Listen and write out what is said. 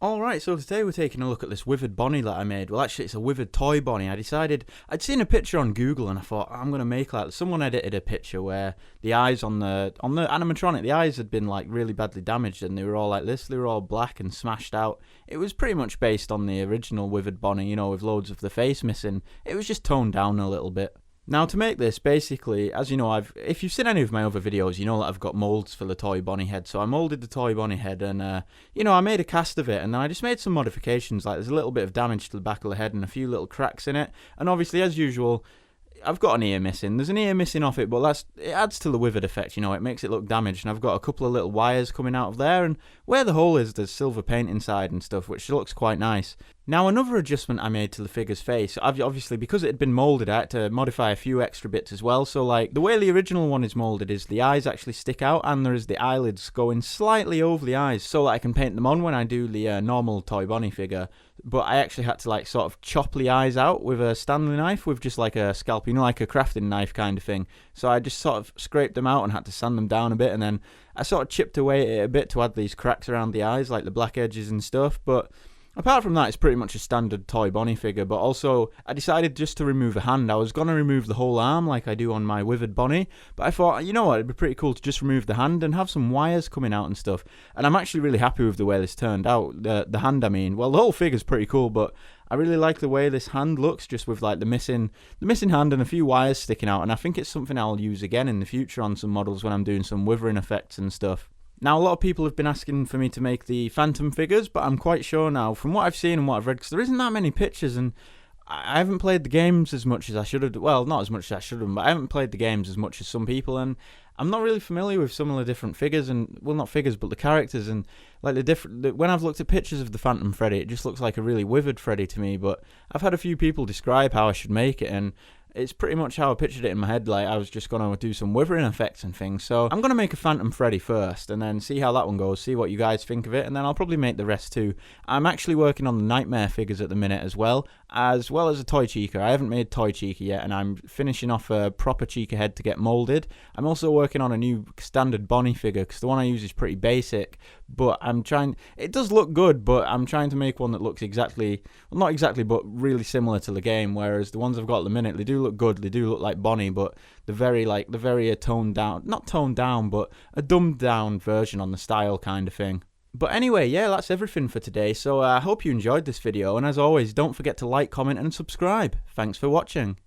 Alright, so today we're taking a look at this withered Bonnie that I made. Well, actually, it's a withered toy Bonnie. I decided, I'd seen a picture on Google and I thought, I'm going to make like, someone edited a picture where the eyes on the animatronic, the eyes had been like really badly damaged and they were all like this, they were all black and smashed out. It was pretty much based on the original withered Bonnie, you know, with loads of the face missing. It was just toned down a little bit. Now, to make this, basically, as you know, if you've seen any of my other videos, you know that I've got moulds for the toy Bonnie head. So I moulded the toy Bonnie head and, you know, I made a cast of it. And then I just made some modifications, like there's a little bit of damage to the back of the head and a few little cracks in it. And obviously, as usual, I've got an ear missing. There's an ear missing off it, but it adds to the withered effect, you know, it makes it look damaged. And I've got a couple of little wires coming out of there, and where the hole is, there's silver paint inside and stuff, which looks quite nice. Now, another adjustment I made to the figure's face, obviously, because it had been moulded, I had to modify a few extra bits as well. So, like, the way the original one is moulded is the eyes actually stick out, and there's the eyelids going slightly over the eyes, so that I can paint them on when I do the normal toy Bonnie figure. But I actually had to, like, sort of chop the eyes out with a Stanley knife, with just, like, a scalpel, you know, like a crafting knife kind of thing. So I just sort of scraped them out and had to sand them down a bit, and then I sort of chipped away at it a bit to add these cracks around the eyes, like the black edges and stuff, but apart from that, it's pretty much a standard toy Bonnie figure. But also, I decided just to remove a hand. I was going to remove the whole arm like I do on my withered Bonnie, but I thought, you know what, it'd be pretty cool to just remove the hand and have some wires coming out and stuff. And I'm actually really happy with the way this turned out. The hand, I mean. Well, the whole figure's pretty cool, but I really like the way this hand looks, just with like the missing hand and a few wires sticking out. And I think it's something I'll use again in the future on some models when I'm doing some withering effects and stuff. Now, a lot of people have been asking for me to make the Phantom figures, but I'm quite sure now, from what I've seen and what I've read, because there isn't that many pictures, and I haven't played the games as much as I should have. Well, not as much as I should have, but I haven't played the games as much as some people, and I'm not really familiar with some of the different figures, and, well, not figures, but the characters, and, like, when I've looked at pictures of the Phantom Freddy, it just looks like a really withered Freddy to me, but I've had a few people describe how I should make it, and it's pretty much how I pictured it in my head. Like, I was just going to do some withering effects and things. So I'm going to make a Phantom Freddy first and then see how that one goes, see what you guys think of it, and then I'll probably make the rest too. I'm actually working on the Nightmare figures at the minute as well as a Toy Chica. I haven't made Toy Chica yet, and I'm finishing off a proper Chica head to get moulded. I'm also working on a new standard Bonnie figure, because the one I use is pretty basic, but it does look good, but I'm trying to make one that looks exactly, well, not exactly, but really similar to the game, whereas the ones I've got at the minute, they do look good, they do look like Bonnie, but the very toned down, not toned down, but a dumbed down version on the style kind of thing. But anyway, yeah, that's everything for today, so I hope you enjoyed this video, and as always, don't forget to like, comment, and subscribe. Thanks for watching.